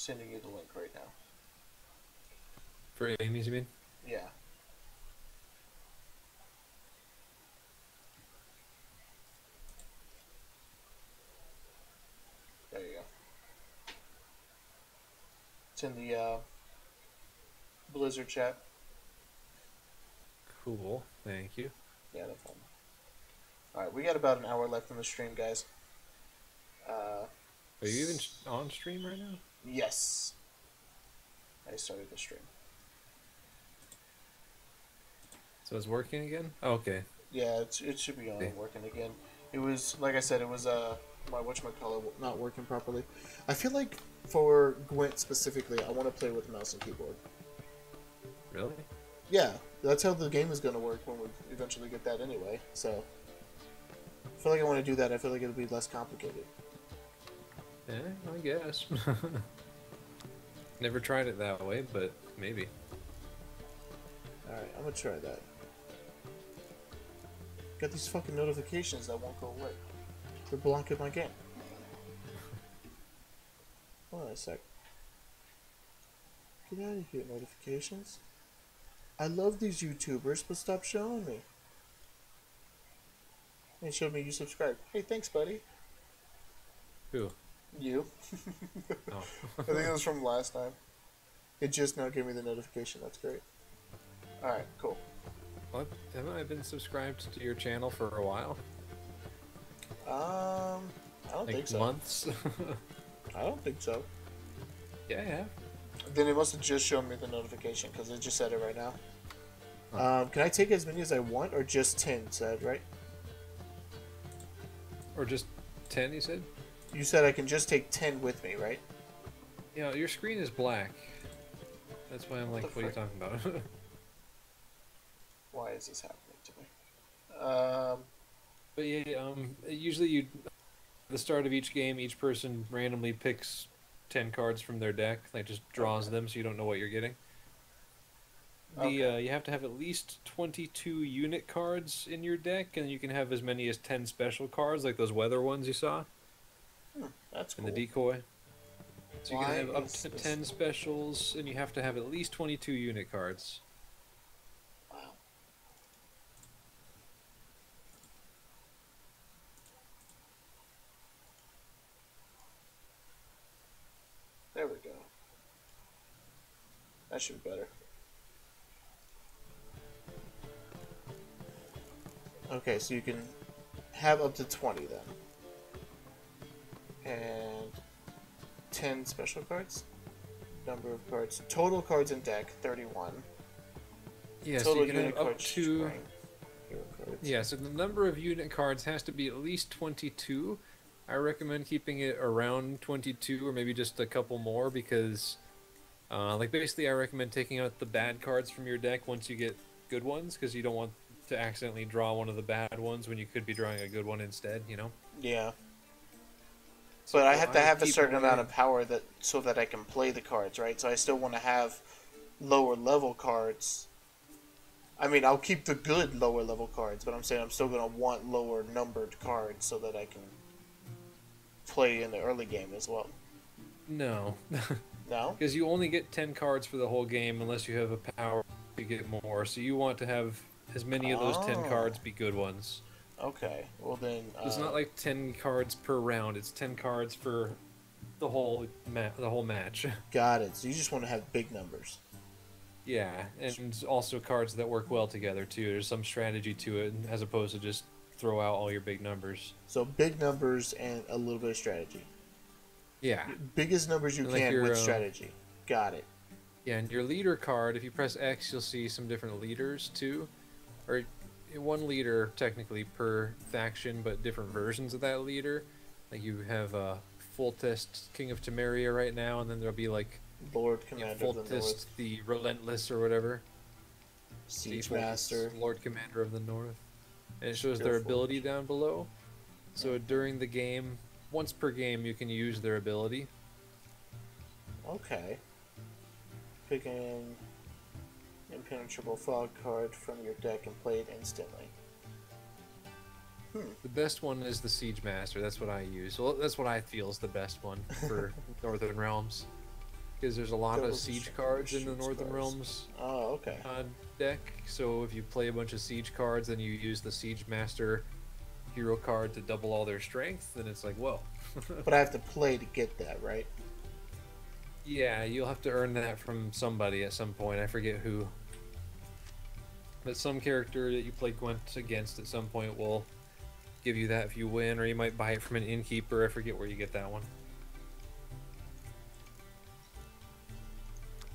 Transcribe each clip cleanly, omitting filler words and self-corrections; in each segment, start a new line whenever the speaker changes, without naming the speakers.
sending you the link right now.
For Amy's, you mean?
Yeah. There you go. It's in the Blizzard chat.
Cool. Thank you.
Yeah, no problem. Alright, we got about an hour left in the stream, guys.
Are you even on stream right now?
Yes. I started the stream.
So it's working again? Oh, okay.
Yeah, it should be on
Okay.
working again. It was, like I said, it was my whatchamacallit not working properly. I feel like for Gwent specifically, I want to play with mouse and keyboard.
Really?
Yeah, that's how the game is going to work when we eventually get that anyway. So, I feel like I want to do that. I feel like it'll be less complicated.
Yeah, I guess. Never tried it that way, but maybe.
Alright, I'm going to try that. Got these fucking notifications that won't go away. They're blocking my game. Hold on a sec. Get out of here, notifications. I love these YouTubers, but stop showing me. They showed me you subscribed. Hey, thanks, buddy.
Who?
You.
Oh.
I think it was from last time. It just now gave me the notification. That's great. Alright, cool.
What? Haven't I been subscribed to your channel for a while?
I don't think so.
Months?
I don't think so.
Yeah, yeah.
Then it must have just shown me the notification because it just said it right now.
Huh.
Can I take as many as I want or just 10 said, right?
Or just 10, you said?
You said I can just take 10 with me, right?
Yeah, your screen is black. That's why I'm like, what are you talking about?
Why is this happening to me?
But yeah, usually at the start of each game, each person randomly picks 10 cards from their deck, like just draws them so you don't know what you're getting. You have to have at least 22 unit cards in your deck, and you can have as many as 10 special cards, like those weather ones you saw.
That's cool.
In the decoy. So you
Why
can have up
is
to
this-
10 specials, and you have to have at least 22 unit cards.
Wow. There we go. That should be better. Okay, so you can have up to 20 then. And 10 special cards. Number of cards. Total cards in deck, 31.
Yeah,
Total
so you can
unit
have up
cards,
to...
strength, hero cards.
Yeah, so the number of unit cards has to be at least 22. I recommend keeping it around 22 or maybe just a couple more because, like, basically I recommend taking out the bad cards from your deck once you get good ones because you don't want to accidentally draw one of the bad ones when you could be drawing a good one instead, you know?
Yeah.
So
But I have to have a
keep
certain amount
away-
of power that so that I can play the cards, right? So I still want to have lower level cards. I mean, I'll keep the good lower level cards, but I'm saying I'm still going to want lower numbered cards so that I can play in the early game as well.
No.
No?
Because you only get 10 cards for the whole game unless you have a power to get more. So you want to have as many of those 10
Oh.
cards be good ones.
Okay. Well then.
It's not like 10 cards per round. It's 10 cards for the whole match.
Got it. So you just want to have big numbers.
Yeah, and also cards that work well together too. There's some strategy to it, as opposed to just throw out all your big numbers.
So big numbers and a little bit of strategy.
Yeah.
Biggest numbers you
And like
can
your,
with strategy. Got it.
Yeah, and your leader card, if you press X, you'll see some different leaders too. Or one leader technically per faction, but different versions of that leader. Like you have Full Test King of Temeria right now, and then there'll be like
Lord Commander
Full
of the North.
Test the Relentless or whatever.
Siege
Full Test
Master.
Lord Commander of the North. And it shows their
Skillful.
ability down below. So during the game, once per game, you can use their ability.
Okay. Pick an impenetrable fog card from your deck and play it instantly.
The best one is the Siege Master. That's what I use. Well, that's what I feel is the best one for Northern Realms. because there's a lot of
Those
siege cards in the
siege
Northern
cards.
Realms
Oh, okay.
deck. So if you play a bunch of siege cards, then you use the Siege Master hero card to double all their strength, then it's like, whoa.
But I have to play to get that, right?
Yeah, you'll have to earn that from somebody at some point. I forget who. But some character that you play Gwent against at some point will give you that if you win, or you might buy it from an innkeeper. I forget where you get that one.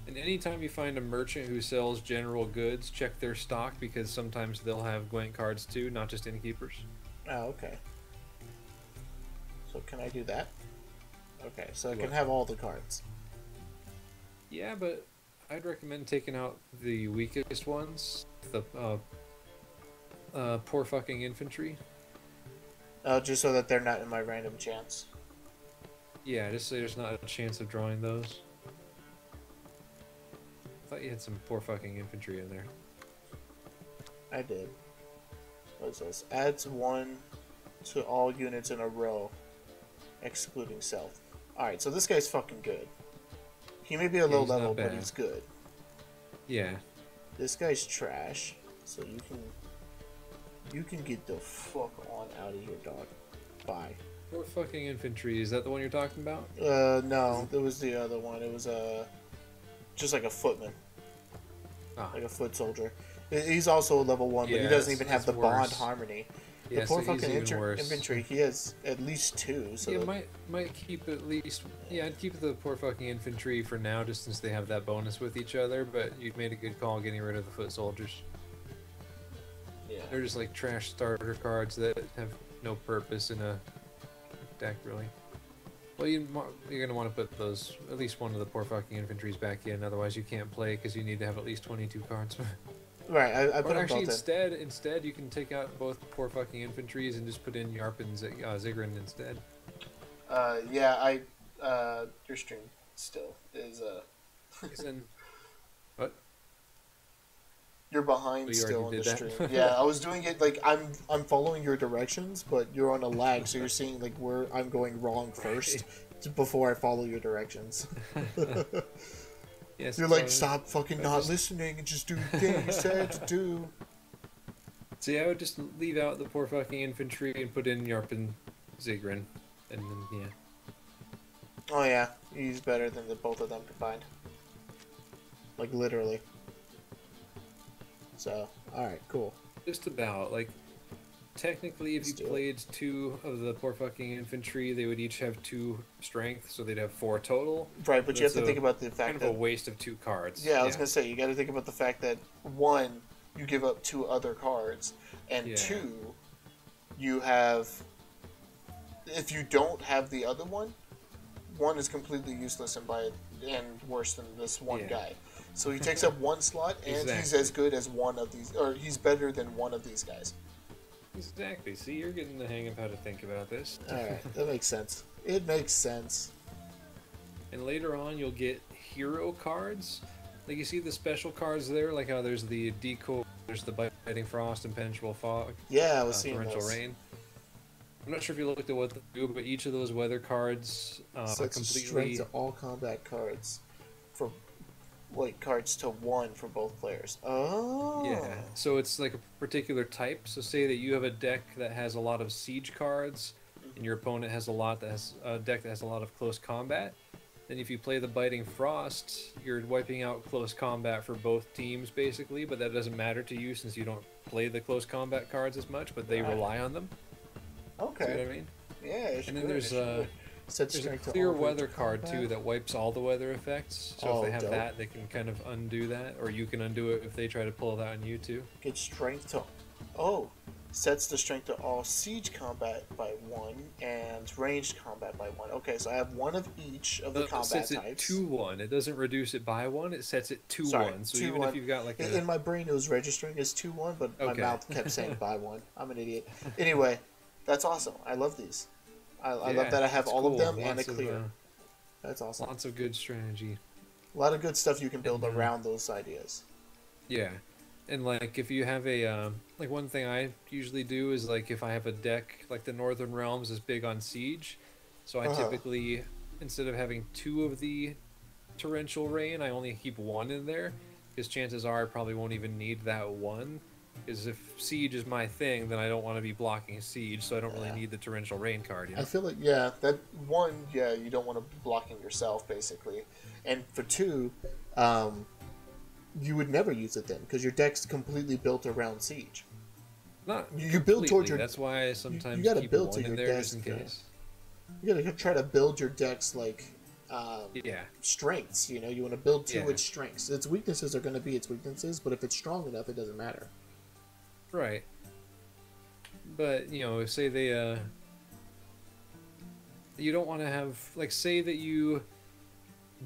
And anytime you find a merchant who sells general goods, check their stock, because sometimes they'll have Gwent cards too, not just innkeepers.
Oh, okay. So can I do that? Okay, so I can have all the cards.
Yeah, but I'd recommend taking out the weakest ones. The poor fucking infantry.
Oh, just so that they're not in my random chance.
Yeah, just so there's not a chance of drawing those. I thought you had some poor fucking infantry in there.
I did. What is this? Adds 1 to all units in a row, excluding self. Alright, so this guy's fucking good. He may be a low
he's not
level, but
bad.
he's good.
Yeah.
This guy's trash, so you can get the fuck on out of here, dog. Bye.
Poor fucking infantry. Is that the one you're talking about?
No, there was the other one. It was just like a footman, like a foot soldier. He's also a level 1, but he doesn't even have the bond harmony. The
Yeah,
poor
so he's
fucking
even worse.
infantry, he has at least 2. So
Yeah, might keep at least. Yeah, I'd keep the poor fucking infantry for now, just since they have that bonus with each other. But you made a good call getting rid of the foot soldiers.
yeah.
They're just like trash starter cards that have no purpose in a deck, really. Well, you're gonna want to put those, at least one of the poor fucking infantries back in. Otherwise, you can't play because you need to have at least 22 cards.
Right, I put
Or
them
actually,
both in.
instead, you can take out both poor fucking infantries and just put in Yarp and Zigrin instead.
Yeah, your stream still is,
Then, what?
You're behind
you
still
already
on the
did
stream.
that?
Yeah, I was doing it like I'm following your directions, but you're on a lag, so you're seeing like where I'm going wrong first before I follow your directions.
Yes,
You're like, stop fucking not listening and just do the thing you said to do.
See, I would just leave out the poor fucking infantry and put in Yarp and Zigrin, and then yeah.
Oh yeah, he's better than the both of them combined. Like literally. So, alright, cool.
Just about, like, technically if you played 2 of the poor fucking infantry, they would each have 2 strength, so they'd have 4 total.
Right, but you have to think about the fact
kind of
that
a waste of 2 cards.
Yeah, I was gonna say, you gotta think about the fact that 1, you give up 2 other cards, and 2, you have, if you don't have the other one is completely useless and worse than this one guy. So he takes up 1 slot, and he's as good as one of these, or he's better than one of these guys.
Exactly. See, you're getting the hang of how to think about this.
Alright, that makes sense. It makes sense.
And later on, you'll get hero cards. Like, you see the special cards there, like how there's the Decoy, there's the Biting Frost, Impenetrable Fog.
Yeah, I was seeing
Torrential
those.
Rain. I'm not sure if you looked at what they do, but each of those weather cards
Sets
completely...
strength to all combat cards. For, like, cards to 1 for both players. Oh!
Yeah, so it's like a particular type. So say that you have a deck that has a lot of siege cards, and your opponent has a deck that has a lot of close combat. Then if you play the Biting Frost, you're wiping out close combat for both teams, basically, but that doesn't matter to you since you don't play the close combat cards as much, but they rely on them.
Okay.
See what I mean?
Yeah, it's
And then
good,
there's
it's
a clear weather card too that wipes all the weather effects. So if they have that, they can kind of undo that, or you can undo it if they try to pull that on you too.
Get strength to... Oh! Sets the strength to all siege combat by 1 and ranged combat by 1. Okay, so I have 1 of each of the combat
sets
types.
It to 1. It doesn't reduce it by 1. It sets it to 1. So even if you've got like
in my brain it was registering as 2-1, but my mouth kept saying by 1. I'm an idiot. Anyway, that's awesome. I love these. I love that I have all of them and a clear. That's awesome.
Lots of good strategy.
A lot of good stuff you can build around those ideas.
Yeah. And like if you have a like one thing I usually do is like if I have a deck like the Northern Realms is big on siege, so I typically instead of having 2 of the torrential rain, I only keep one in there, because chances are I probably won't even need that one. Because if siege is my thing, then I don't want to be blocking siege, so I don't really
Yeah.
need the torrential rain card. You
I
know?
feel like, yeah, that one, yeah, you don't want to be blocking yourself, basically. And for two, um, you would never use it then because your deck's completely built around siege.
Not
You build towards
completely.
your.
That's why I
You
sometimes
got to
keep
build to
one in
your
there just
desk.
in case.
You got to try to build your deck's like
Yeah.
strengths. You know, you want to build to
Yeah.
its strengths. Its weaknesses are going to be its weaknesses, but if it's strong enough, it doesn't matter.
Right. But say they you don't want to have like say that you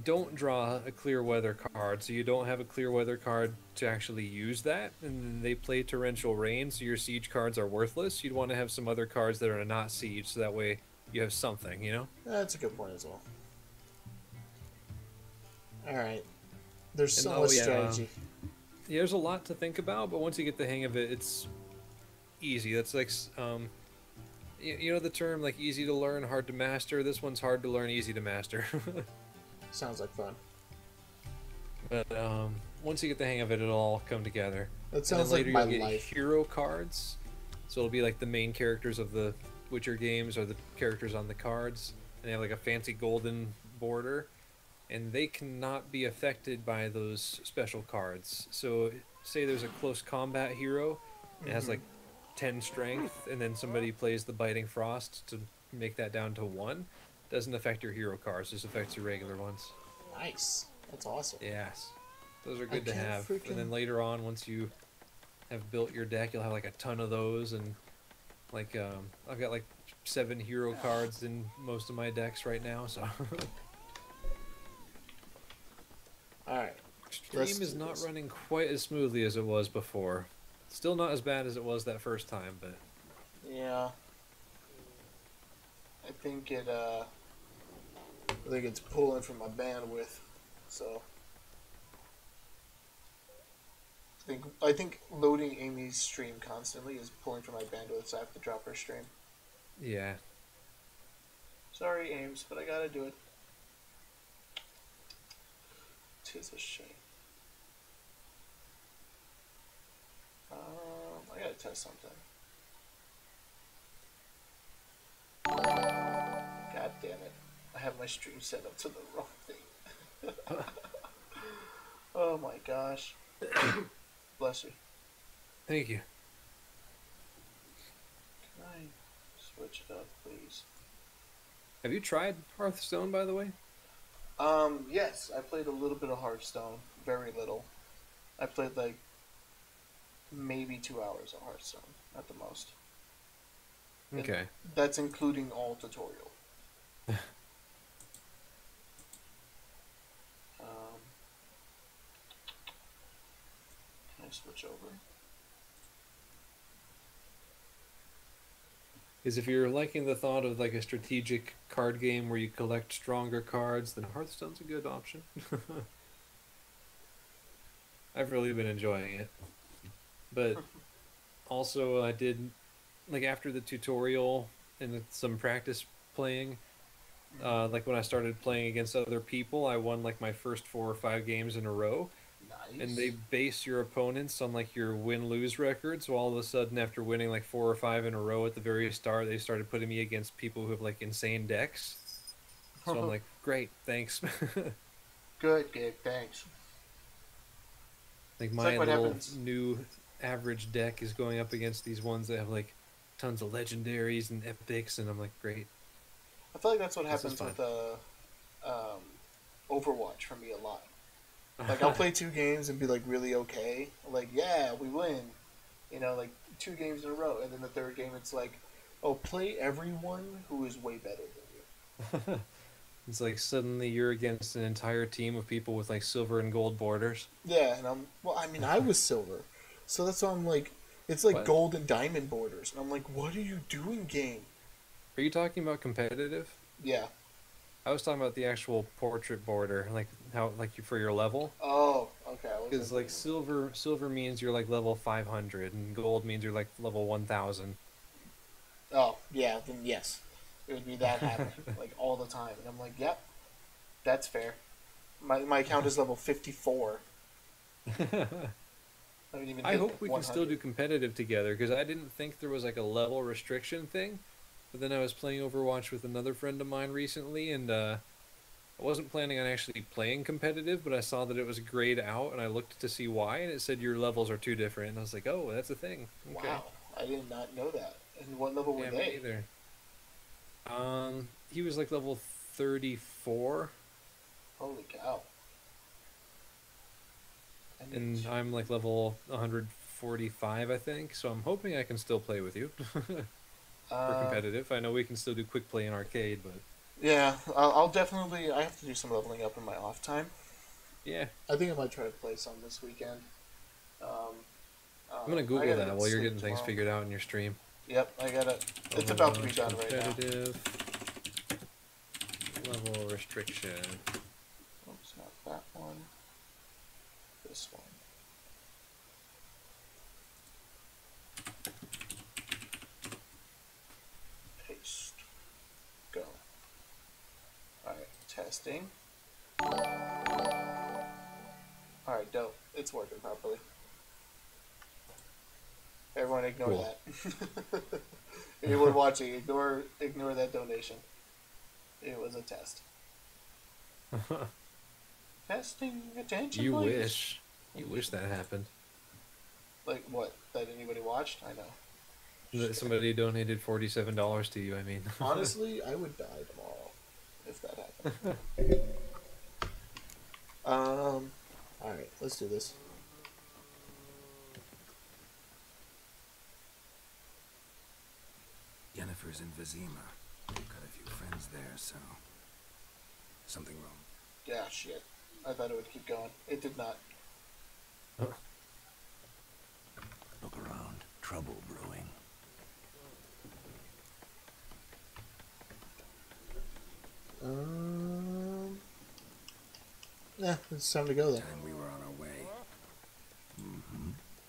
don't draw a clear weather card, so you don't have a clear weather card to actually use that, and then they play torrential rain, so your siege cards are worthless. You'd want to have some other cards that are not siege, so that way you have something, you know?
That's a good point as well. All right, there's
And
so
oh
much
yeah,
strategy.
yeah, there's a lot to think about, but once you get the hang of it, it's easy. That's like you know the term like easy to learn, hard to master. This one's hard to learn, easy to master.
Sounds like fun.
But once you get the hang of it, it'll all come together.
That
And then
sounds like
later
my
you'll get
life.
hero cards. So it'll be like the main characters of the Witcher games or the characters on the cards. And they have like a fancy golden border. And they cannot be affected by those special cards. So say there's a close combat hero. It has like 10 strength. And then somebody plays the Biting Frost to make that down to 1. Doesn't affect your hero cards. Just affects your regular ones.
Nice. That's awesome.
Yes. Those are good to
can't
have.
freaking-
And then later on, once you have built your deck, you'll have like a ton of those. And like, I've got like 7 hero cards in most of my decks right now. So
All right.
Stream is not running quite as smoothly as it was before. Still not as bad as it was that first time, but
Yeah. I think it's pulling from my bandwidth. So I think loading Amy's stream constantly is pulling from my bandwidth, so I have to drop her stream.
yeah.
Sorry, Ames, but I gotta do it. Tis a shame. I gotta test something. God damn it. I have my stream set up to the wrong thing. Oh my gosh. Bless you.
Thank you.
Can I switch it up, please?
Have you tried Hearthstone, by the way?
Yes, I played a little bit of Hearthstone. Very little. I played like maybe 2 hours of Hearthstone at the most. And
Okay.
that's including all tutorial. Can I switch over?
Is if you're liking the thought of like a strategic card game where you collect stronger cards, then Hearthstone's a good option. I've really been enjoying it. But also I did like after the tutorial and some practice playing, like when I started playing against other people, I won like my first 4 or 5 games in a row.
Nice.
And they base your opponents on like your win-lose record. So all of a sudden, after winning like 4 or 5 in a row at the very start, they started putting me against people who have like insane decks. So I'm like, great, thanks.
Good, thanks.
Like
It's
my
like what
little
happens.
new average deck is going up against these ones that have like tons of legendaries and epics, and I'm like, great.
I feel like that's what
This is
happens with Overwatch for me a lot. Like I'll play 2 games and be like really okay. Like, yeah, we win. You know, like 2 games in a row, and then the 3rd game it's like, oh, play everyone who is way better than you.
It's like suddenly you're against an entire team of people with like silver and gold borders.
Yeah, and I was silver, so that's why I'm like, it's like
What?
gold and diamond borders, and I'm like, what are you doing, game?
Are you talking about competitive?
Yeah.
I was talking about the actual portrait border, like how like for your level.
Oh, okay.
Because like silver means you're like level 500, and gold means you're like level 1000.
Oh, yeah. Then yes, it would be that happening like all the time, and I'm like, yep, that's fair. My account is level 54.
I hope we can still do competitive together, because I didn't think there was like a level restriction thing. But then I was playing Overwatch with another friend of mine recently, and I wasn't planning on actually playing competitive, but I saw that it was grayed out, and I looked to see why, and it said your levels are too different. And I was like, oh, that's a thing. Okay.
Wow, I did not know that. And what level were
Yeah,
they?
me either. He was like level 34.
Holy cow.
And I'm like level 145, I think. So I'm hoping I can still play with you for competitive. I know we can still do quick play in arcade, but
yeah, I'll definitely. I have to do some leveling up in my off time.
yeah,
I think I might try to play some this weekend.
I'm gonna Google that while you're getting things figured out in your stream.
Yep, I gotta. It's about to be done right now.
Competitive level restriction.
Oops, not that one. This one. Paste. Go. Alright, testing. Alright, dope. It's working properly. Everyone ignore that. Anyone watching, ignore that donation. It was a test. Testing attention.
You
please.
wish. You wish that happened.
Like what? That anybody watched? I know.
That somebody donated $47 to you, I mean.
Honestly, I would die tomorrow if that happened. Alright, let's do this.
Yennefer's in Vizima. We've got a few friends there, so... Something wrong.
Yeah, shit. I thought it would keep going. It did not.
Look around. Trouble brewing.
Yeah, it's time to go then.
Time we were on our way.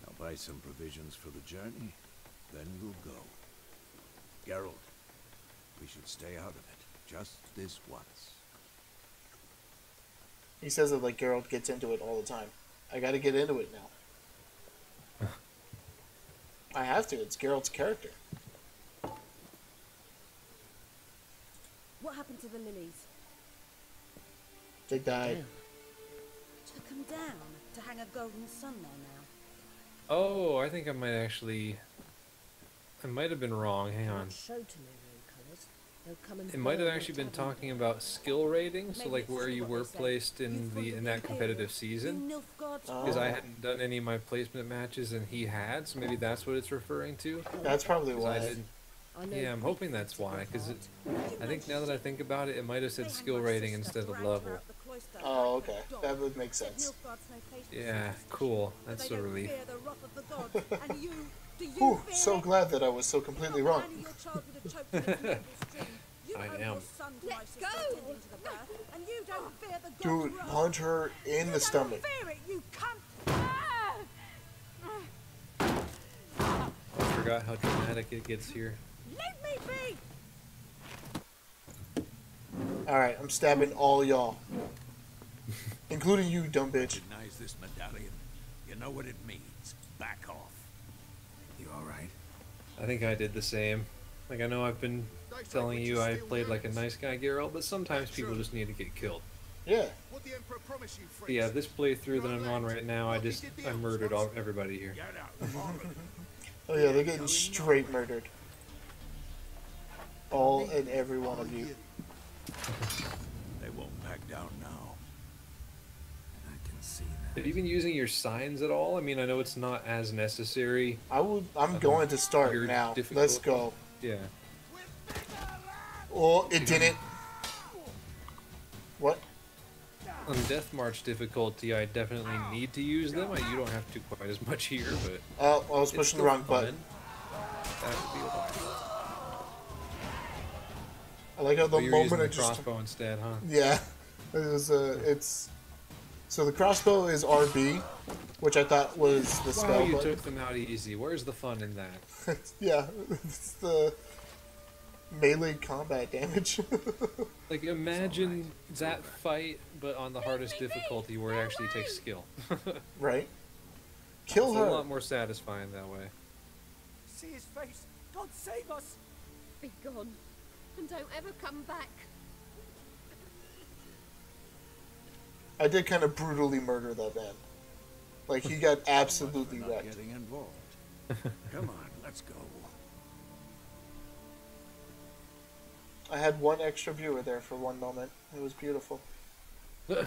I'll buy some provisions for the journey, then we'll go. Geralt, we should stay out of it, just this once.
He says it like Geralt gets into it all the time. I gotta get into it now. I have to, it's Geralt's character.
What happened to the lilies?
They died.
Took them down to hang a golden sun there now.
Oh, I think I might actually... I might have been wrong, hang on.
Show to me their colours. They'll come and
It might have
burn
actually been
the tavern
talking
down.
about skill rating, so
Maybe
like
it's
where
true
you
what
were
they say.
placed in
You've
the
got
in
to
that
be
competitive
able.
season.
You Nilfgaard's
Because I
brother.
hadn't done any of my placement matches and he had, so maybe that's what it's referring to.
That's probably
'Cause
why.
I didn't.
I know
Yeah, I'm
great
hoping that's
things
why,
about
because
art.
I think now that I think about it, it might have said
They
skill
hanged my
rating
sister,
instead of
dragged her
level.
out the cloister
Oh,
like a
okay.
dog.
That would make
Said
sense.
Nilfgaard's no place for
Yeah,
such
cool.
But
That's
they
a
don't
relief.
fear the wrath of the gods. And you, do you
Whew,
fear
so
it?
glad that I was so completely
Not
wrong.
only your child would have choked in its noble stream, you
I
owe
am.
your son to my sister attending to the birth, and you don't fear the gods'
Dude,
wrath.
punch her in
You
the
don't
stomach.
fear it, you cunt!
I forgot how dramatic it gets here.
Leave me be!
Alright, I'm stabbing all y'all. Including you, dumb bitch.
Recognize this medallion. You know what it means. Back off.
You alright?
I think I did the same. Like, I know I've been telling you I played like a nice guy, Geralt, but sometimes people just need to get killed.
Yeah.
What the Emperor promised you,
But yeah, this playthrough that I'm on right now, I murdered everybody here.
Get out.
Oh yeah, they're getting straight murdered. All and every one of you.
They won't back down now.
I can see that.
Have you been using your signs at all? I mean, I know it's not as necessary.
I'm going to start
Your
now.
difficult-
Let's go.
Yeah.
Oh, it didn't. What?
On Death March difficulty, I definitely need to use them. You don't have to quite as much here, but
Oh, I was
it's
pushing the
still
wrong
fun.
button.
That would be a
I like how the
Oh, you're using
moment I
the
just
crossbow instead, huh?
yeah, it was it's so the crossbow is RB, which I thought was the
Wow,
spell
you
button.
took them out easy. Where's the fun in that?
Yeah, it's the melee combat damage.
Like, imagine that fight, but on the hardest difficulty where it actually takes skill.
Right? Kill
It's
her.
a lot more satisfying that way.
See his face. God save us.
Be gone, and don't ever come back.
I did kind of brutally murder that man. Like, he got absolutely
Not
wrecked.
getting involved. Come on, let's go.
I had one extra viewer there for one moment. It was beautiful. Yeah,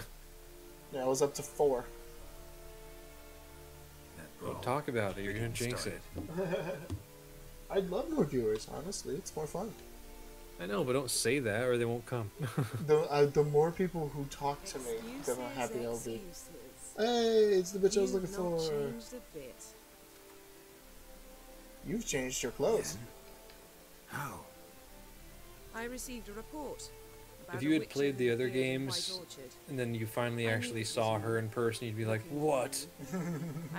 I was up to 4.
That
Don't talk about it, you're gonna jinx it.
I'd love more viewers, honestly. It's more fun.
I know, but don't say that or they won't come.
The more people who talk to me, the more happy I'll be. Hey, it's the bitch I was looking for.
Changed a bit.
You've changed your clothes.
How?
I received a report.
If you had played the other games, and then you finally actually saw her in person, you'd be like, what?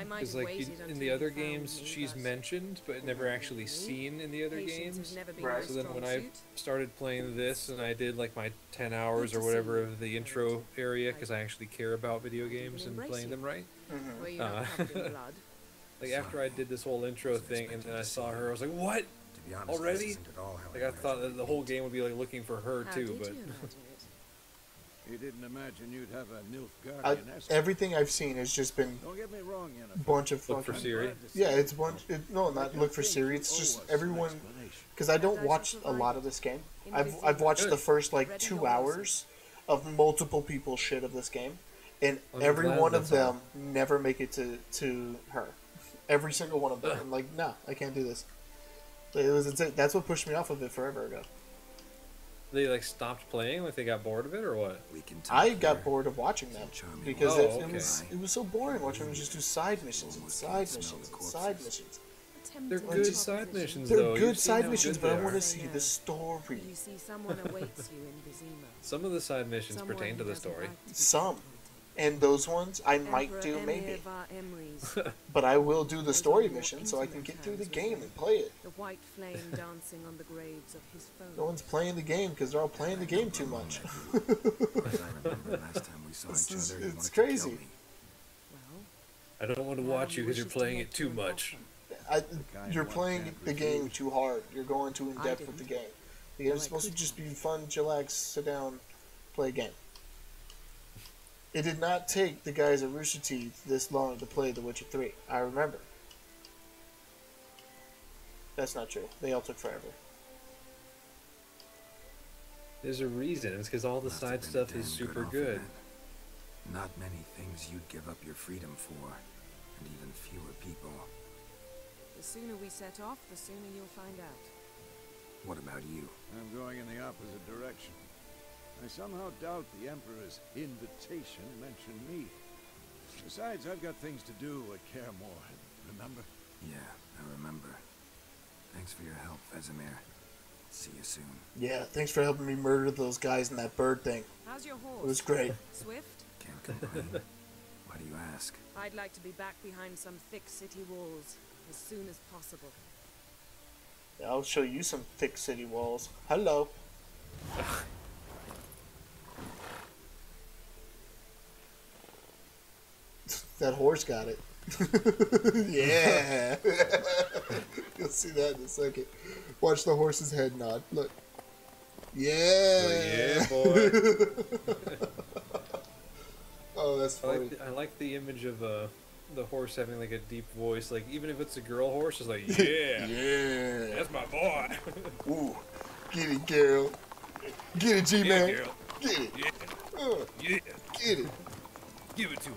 Because like in the other games, she's mentioned, but never actually seen in the other games.
Right.
So then when I started playing this, and I did like my 10 hours or whatever of the intro area, because I actually care about video games and playing them right.
Were you not covered in blood?
Like after I did this whole intro thing, and then I saw her, I was like, what?
To be honest,
Already?
this isn't at all how
Like I thought that the whole game would be like looking for her
How
too,
did
but
you imagine it?
You didn't imagine you'd have a Nilfgaardian escort.
Everything I've seen has just been
Don't get me wrong,
a
Yennefer.
bunch of
Look for
fucking...
Siri.
Yeah, it's bunch... no, not look for Siri. It's just everyone... Because I don't watch a lot of this game. I've watched the first like 2 hours of multiple people shit of this game, and
I'm
every
glad
one of
that's all.
them never make it to her. Every single one of them. I'm like, no, I can't do this. It was insane. That's what pushed me off of it forever ago.
they like stopped playing, like they got bored of it or what?
we can talk
I got
here.
bored of watching them
Charming
because
Oh,
it
okay.
was so boring watching them just do side missions and side missions and side missions.
They're
Tempting
good
proposition.
side missions
They're
though.
good
You've seen
side
how
missions,
good
but
they
I
are.
want to see the story.
You see someone awaits you in Vizima.
Some of the side missions
Somewhere
pertain to
he
the
doesn't
story.
like to be
Some.
found.
And those ones I might
Emperor
do
Emir
maybe.
var Emrys,
But I will do the
Those
story
are more
mission so I can get
intimate
through the
times
game
with
and play it.
the white flame dancing on the graves of his foes.
No one's playing the game because they're all playing the game too much.
As I remember last time we saw
This
each
is-
other, you
it's
wanted to
crazy.
kill me.
Well,
I don't want to watch you because you're playing it too much.
You're playing the game too hard. You're going too in depth with the game. The game's supposed to just be fun, chillax, sit down, play a game. It did not take the guys at Rooster Teeth this long to play The Witcher 3. I remember. That's not true. They all took forever.
There's a reason. It's because all the
Must have
side
been a
stuff
damn
is super
offer
good.
then. Not many things you'd give up your freedom for, and even fewer people.
the sooner we set off, the sooner you'll find out.
What about you?
I'm going in the opposite direction. I somehow doubt the Emperor's invitation mentioned me. Besides, I've got things to do at Kaer Morhen, remember?
Yeah, I remember. Thanks for your help, Vesemir. See you soon.
Yeah, thanks for helping me murder those guys in that bird thing.
How's your horse?
It was great.
Swift?
Can't complain. Why do you ask?
I'd like to be back behind some thick city walls as soon as possible.
I'll show you some thick city walls. Hello. That horse got it. Yeah. You'll see that in a second. Watch the horse's head nod. Look. Yeah.
Yeah, boy.
Oh, that's funny.
I like the image of the horse having like a deep voice. Like even if it's a girl horse, it's like yeah,
Yeah.
that's my boy.
Ooh. Get it, girl. Get it, G-Man.
Yeah, girl.
Get it.
Yeah, yeah.
Get it.
Give it to her.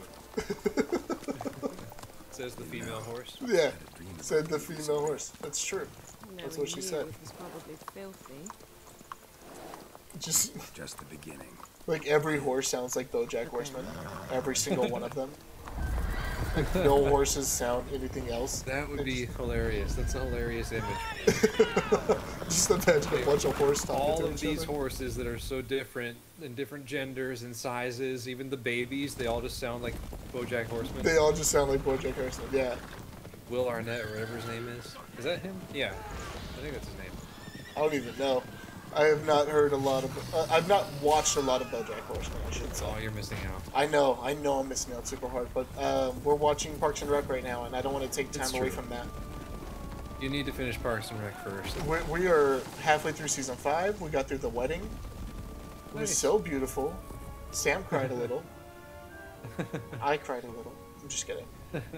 Says the female horse.
Yeah.
Had a dream about
Said the
you
female
recently.
horse. That's true. That's what she
Knowing
said.
you, it was probably filthy.
Just
Just the beginning.
like every horse sounds like BoJack Horseman. Every single one of them. Like no horses sound anything else.
That would be hilarious. That's a hilarious image.
Just imagine a bunch of horse talking
All
to
of
each
these
other.
horses that are so different in different genders and sizes, even the babies, they all just sound like BoJack Horseman.
They all just sound like BoJack Horseman. Yeah.
Will Arnett or whatever his name is. Is that him? Yeah, I think that's his name.
I don't even know. I have not heard a lot of. I've not watched a lot of BoJack Horseman, I should say.
Oh, you're missing out.
I know I'm missing out super hard, but we're watching Parks and Rec right now, and I don't want to take time
It's
away
true.
from that.
You need to finish Parks and Rec first.
We are halfway through season 5. We got through the wedding. It was
Nice.
so beautiful. Sam cried a little. I cried a little. I'm just kidding.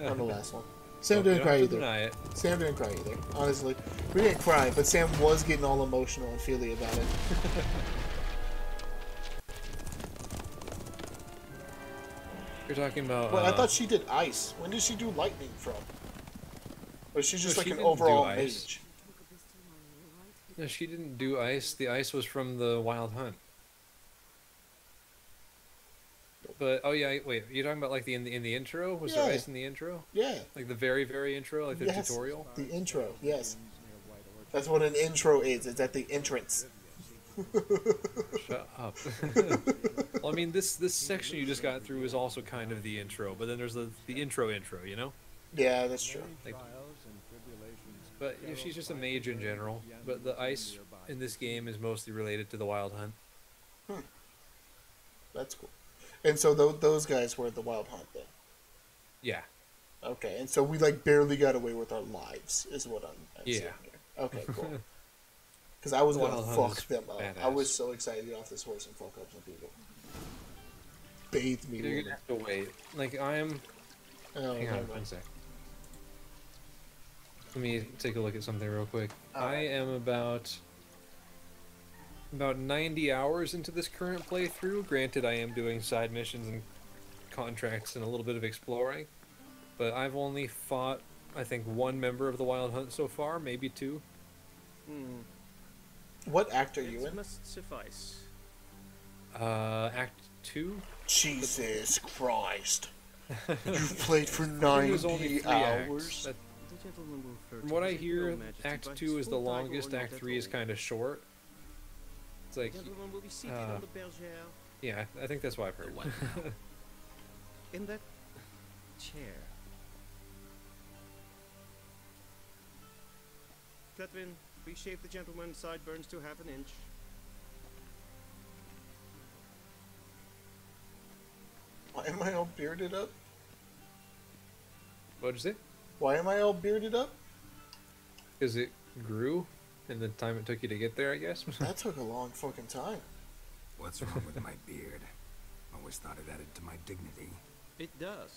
On the last one. Sam
You
didn't
don't
cry
have to
either.
deny it.
Sam didn't cry either. Honestly, we didn't cry, but Sam was getting all emotional and feely about it.
You're talking about.
Well, I thought she did ice. When did she do lightning from? Or is she just
No,
like
she
an
didn't do
overall
ice.
mage?
No, she didn't do ice. The ice was from the Wild Hunt. But oh yeah, wait. You're talking about like in the intro? Was there
Yeah.
ice in the intro?
Yeah,
Like the very intro, like the
Yes.
tutorial?
the intro. Yes, that's what an intro is. It's at the entrance.
Shut up. Well, I mean, this section you just got through is also kind of the intro, but then there's the intro, you know?
Yeah, that's true.
Like, but yeah, she's just a mage in general. But the ice in this game is mostly related to the Wild Hunt.
That's cool. And so those guys were the Wild Hunt then.
Yeah.
Okay, and so we like barely got away with our lives, is what I'm
Yeah.
seeing here. Okay, cool. Because I was gonna
Wild Hunt
fuck
is
them up. I
badass.
was so excited to get off this horse and fuck up some people. Bathe me,
You're
woman.
gonna have to wait. Like, I'm.
Oh,
Hang
never
on one
mind.
sec. Let me take a look at something real quick. I
Alright.
am about 90 hours into this current playthrough. Granted, I am doing side missions and contracts and a little bit of exploring, but I've only fought, I think, one member of the Wild Hunt so far, maybe two.
What act are you
It
in?
must suffice.
Act 2?
Jesus Christ. You've played for
I think there's only
90
3
hours?
acts. That-
The gentleman will refer
From
to
what I
his
hear,
Imperial Majesty
Act
by
2
his
is the
full title
longest,
or not
Act
at
3 is
all.
kind of short. It's like,
The gentleman will be seated
uh,
on the bergère.
yeah, I think that's what I've heard.
In that chair. Catherine, please shave the gentleman's sideburns to half an inch.
Why am I all bearded up?
What'd you say?
Why am I all bearded up?
Because it grew in the time it took you to get there, I guess.
That took a long fucking time.
What's wrong with my beard? Always thought it added to my dignity.
It does.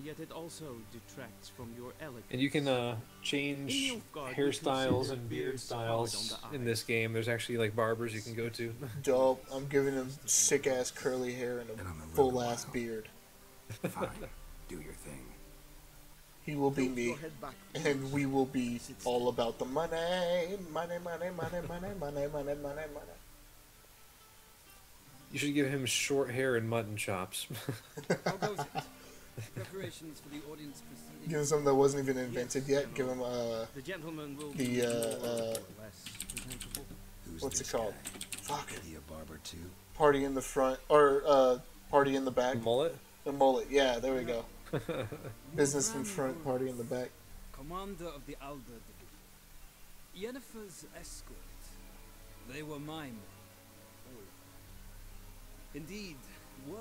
Yet it also detracts from your elegance.
And you can change
In Nilfgaard, we
hairstyles
consider
and beard
beards hard
styles
on the
in this game. There's actually like barbers you can go to.
Dope. I'm giving him sick ass curly hair and
Been on the
a
road
full
a
ass
while.
beard.
Fine, do your thing.
He will be me, and we will be all about the money. Money, money, money, money, money, money, money, money.
You should give him short hair and mutton chops.
How goes it? Preparations for the audience proceeding.
Give him something that wasn't even invented yet. Give him
The gentleman will
The,
be more
uh,
or less presentable.
Who's
what's
this
it called?
guy?
Fuck.
Is he a barber too?
Party in the front, or party in the back.
Mullet?
The mullet. Yeah, there we go. Business in front, party in the back.
Commander of the Alder Division. Yennefer's escort. They were mine. Indeed, were.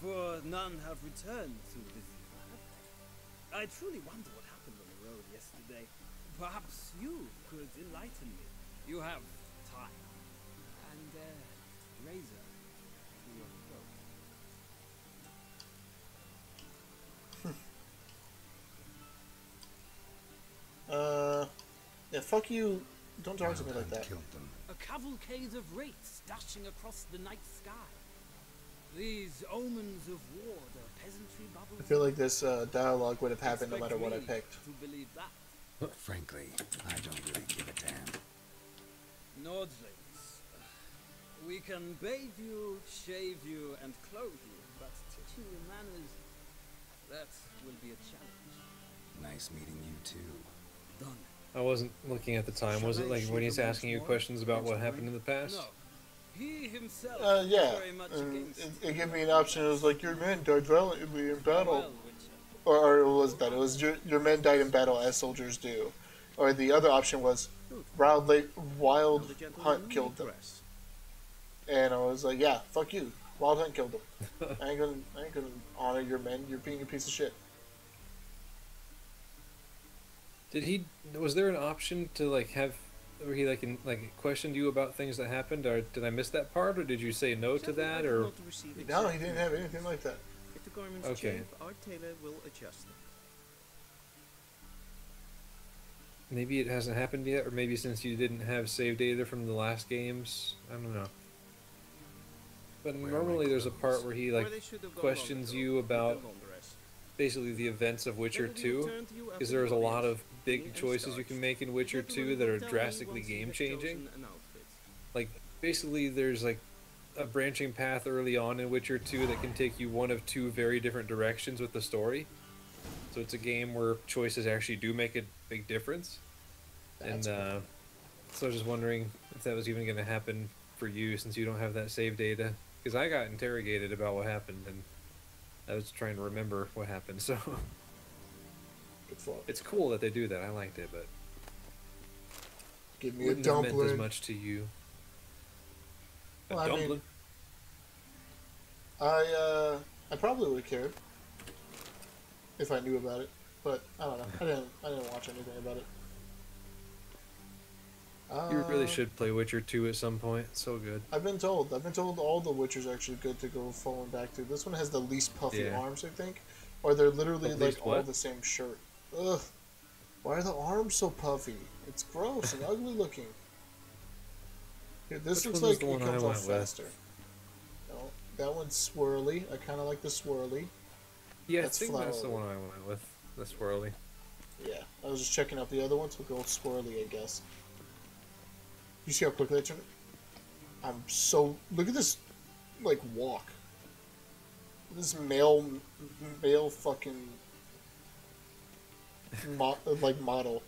For none have returned to visit. I truly wonder what happened on the road yesterday. Perhaps you could enlighten me. You have time. And, razor to your throat.
Yeah, fuck you. Don't talk to me
Well
like
done,
that.
killed them.
A cavalcade of wraiths dashing across the night sky. These omens of war, the peasantry bubbles.
I feel like this dialogue would have happened no matter what I picked.
To believe that.
Frankly, I don't really give a damn.
Nordlings. We can bathe you, shave you, and clothe you, but teach you your manners, that will be a challenge.
Nice meeting you too.
Done.
I wasn't looking at the time. Was it like when he's asking you questions about what happened in the past?
No. He himself
Yeah.
very much
And
against
it gave me an option. It was like, your men died valiantly in battle.
well, Witcher.
Or it was that. It was your men died in battle as soldiers do. Or the other option was
Good.
wild
Now the gentleman
hunt killed them.
regress.
And I was like, yeah, fuck you. Wild hunt killed them. I ain't gonna honor your men. You're being a piece of shit.
Did he? Was there an option to like have where he like questioned you about things that happened, or did I miss that part, or did you say no to
Sadly, I
that,
did
or?
not receive
No,
exact
he didn't have
information.
anything like that.
If the garments
Okay.
change, our tailor will adjust them.
Maybe it hasn't happened yet, or maybe since you didn't have save data from the last games, I don't know. But
Where are my
normally there's a
clothes?
part where he
Or
like
they should have gone
questions
long ago
you
with the
about
laundress.
basically the events of Witcher
Let it be
2,
returned to you after
because
the
there's a lot
audience.
of big
And
choices you
starched.
can make in Witcher
The
2
gentleman
that
will
are
tell me
drastically
once he
game
has
changing.
chosen an outfit.
Like basically there's like a branching path early on in Witcher 2 that can take you one of two very different directions with the story. So it's a game where choices actually do make a big difference.
That's
And so I was just wondering if that was even going to happen for you since you don't have that save data. Because I got interrogated about what happened and I was trying to remember what happened. So
Good fuck.
it's cool that they do that. I liked it, but
Give me a
wouldn't have meant as
dumpling.
much to you. A
Well, I mean,
dumpling?
I probably would have cared if I knew about it, but I don't know. I didn't watch anything about it.
You really should play Witcher 2 at some point. It's so good.
I've been told all the Witchers are actually good to go falling back to. This one has the least puffy
Yeah.
arms, I think, or they're literally
The
like
least
all
what?
the same shirt. Ugh, why are the arms so puffy? It's gross and ugly looking. Here, this
Which
looks
one was
like
the
it
one I
comes off
went with?
faster. No, that one's swirly. I kind of like the swirly.
Yeah,
That's
I think that's the
flowery.
one I went with. The swirly.
Yeah, I was just checking out the other ones. We'll go swirly, I guess. You see how quickly I turned it? I'm so... Look at this, like, walk. This male fucking... model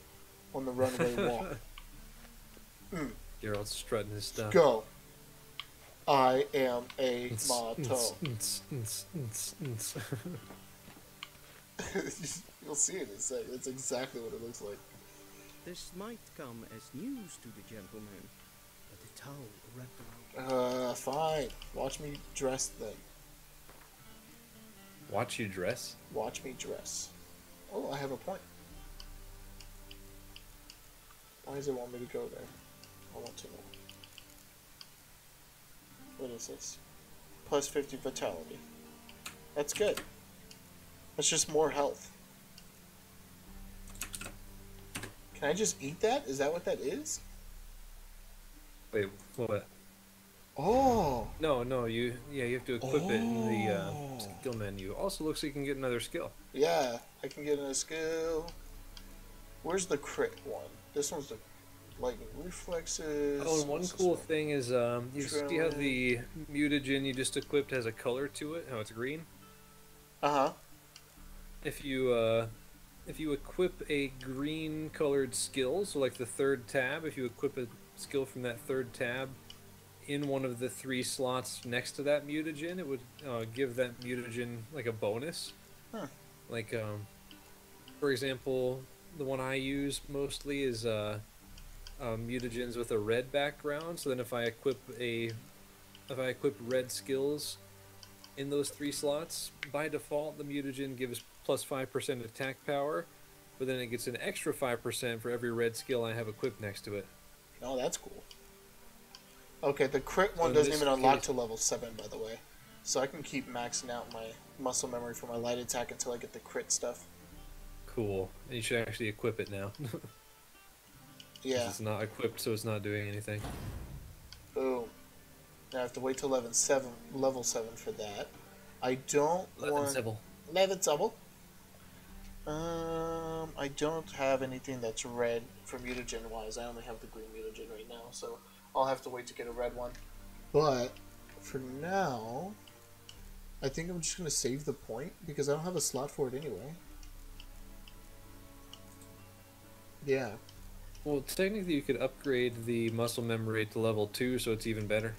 on the runway walk.
Geralt's strutting his stuff.
Go. I am a motto. You'll see it in a second. That's exactly what it looks like.
This might come as news to the gentleman, but the towel wrapped around.
Fine. Watch me dress then.
Watch you dress?
Watch me dress. Oh, I have a point. Why does it want me to go there? I want to know. What is this? Plus 50 vitality. That's good. That's just more health. Can I just eat that? Is that what that is?
Wait, what?
Oh!
No, you have to equip it in the
Oh.
skill menu. Also looks like you can get another skill.
Yeah, I can get in a skill. Where's the crit one? This one's the lightning reflexes.
Oh, and one
What's this
cool
one?
thing is you see how the mutagen you just equipped has a color to it, how it's green?
Uh-huh.
If you equip a green colored skill, so like the third tab, if you equip a skill from that third tab in one of the 3 slots next to that mutagen, it would give that mutagen like a bonus.
Huh.
Like for example, the one I use mostly is mutagens with a red background, so then if I equip red skills in those 3 slots, by default the mutagen gives plus 5% attack power, but then it gets an extra 5% for every red skill I have equipped next to it.
Oh, that's cool. Okay, the crit one
in
doesn't
this
even unlock
case-
to level 7, by the way. So I can keep maxing out my muscle memory for my light attack until I get the crit stuff.
Cool. And you should actually equip it now.
Yeah.
It's not equipped, so it's not doing anything.
Boom. Now I have to wait till level 7 for that. I don't want...
Civil.
Level 7. I don't have anything that's red for mutagen wise. I only have the green mutagen right now, so I'll have to wait to get a red one. But for now, I think I'm just gonna save the point because I don't have a slot for it anyway. Yeah.
Well, technically you could upgrade the muscle memory to level 2, so it's even better.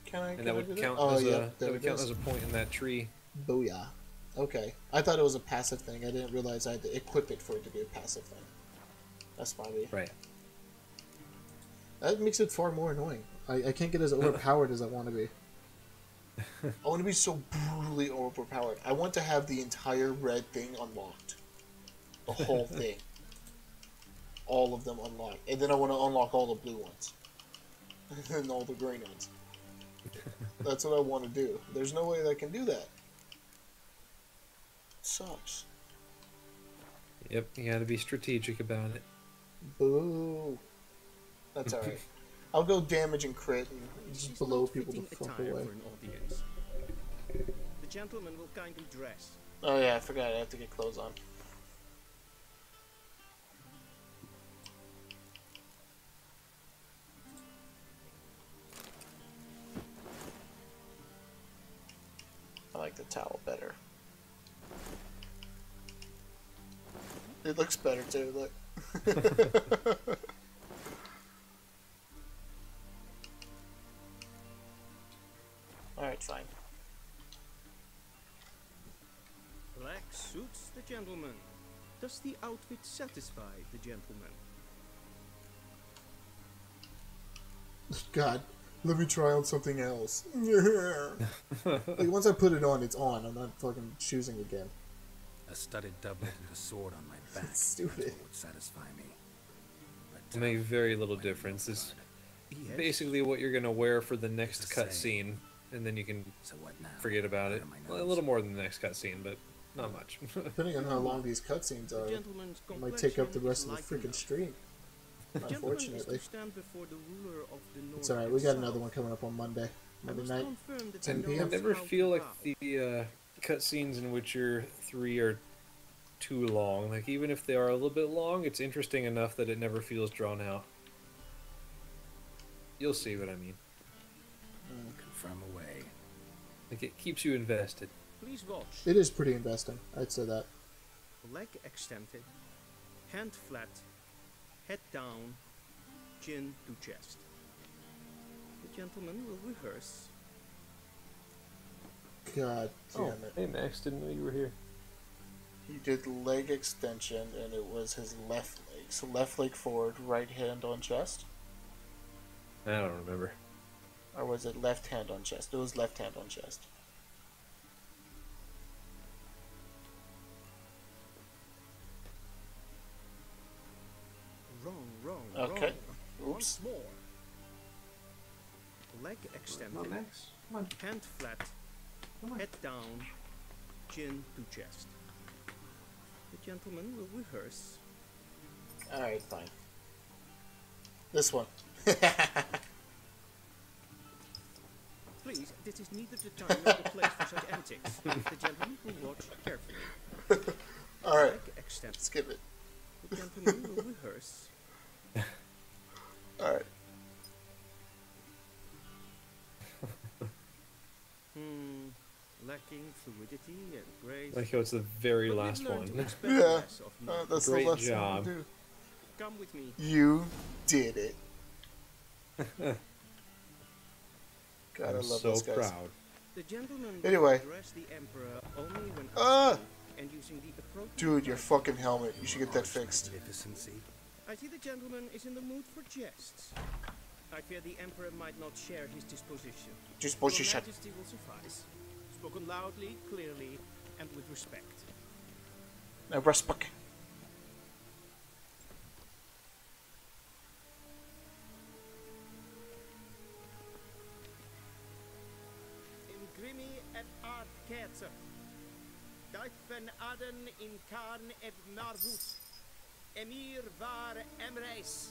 Can I?
And that would
do
count
Oh,
as
yeah,
a
there
that would
it
count
is.
as a point in that tree.
Booyah. Okay. I thought it was a passive thing. I didn't realize I had to equip it for it to be a passive thing. That's my B.
Right.
That makes it far more annoying. I can't get as overpowered as I want to be. I want to be so brutally overpowered. I want to have the entire red thing unlocked. The whole thing. All of them unlocked. And then I want to unlock all the blue ones. And all the green ones. That's what I want to do. There's no way that I can do that. It sucks.
Yep, you gotta be strategic about it.
Boo. That's alright. I'll go damage and crit and just blow people the fuck away.
For an audience. The gentleman will kindly dress.
Oh yeah, I forgot. I have to get clothes on. I like the towel better. It looks better too, look. Alright, fine.
Black suits the gentleman. Does the outfit satisfy the gentleman?
God, let me try on something else. Like, once I put it on, it's on. I'm not fucking choosing again.
A studded doublet and a sword on my back.
That's stupid.
That's what would satisfy me.
It'll make very little difference. It's basically what you're gonna wear for the next cutscene, and then you can
So what now?
forget about it. Well, a little more than the next cutscene, but not much.
Depending on how long these cutscenes are, it might take up the rest of the freaking stream. Unfortunately. It's alright, we got another one coming up on Monday. Monday night, 10
I
p.m.
never feel like the cutscenes in Witcher 3 are too long. Like, even if they are a little bit long, it's interesting enough that it never feels drawn out. You'll see what I mean.
Confirm away.
Like, it keeps you invested.
Please watch.
It is pretty investing, I'd say that.
Leg extended, hand flat, head down, chin to chest. The gentleman will rehearse.
God damn it.
Hey Max, didn't know you were here.
He did leg extension, and it was his left leg. So left leg forward, right hand on chest?
I don't remember.
Or was it left hand on chest? It was left hand on chest.
Wrong.
Okay.
Wrong.
Oops.
Once more. Leg extended,
Max. Come on.
hand flat, head down, chin to chest. The gentleman will rehearse.
Alright, fine. This one.
Please, this is neither the time nor the place for such antics. The gentleman will watch carefully.
Alright,
Leg extended.
skip it.
The gentleman will rehearse.
Alright.
Lacking fluidity and grace.
Like how it's the very
But we've
last
learned to
one.
expect
Yeah,
less of you.
that's
Great
the lesson
job.
I do.
Come with me.
You did it. God, I
I'm
love
so
those guys.
proud.
The gentleman
Anyway.
will address the emperor only when
Ah!
asking and using the appropriate
Dude, your
language.
fucking helmet. You should get that fixed.
Magnificency.
I see the gentleman is in the mood for jests. I fear the emperor might not share his disposition.
Disposition.
Your Majesty will suffice. Spoken loudly, clearly, and with respect.
No respect.
In grimi et art kerzer. Duifen aden in karn et narvut. Emir var emreis.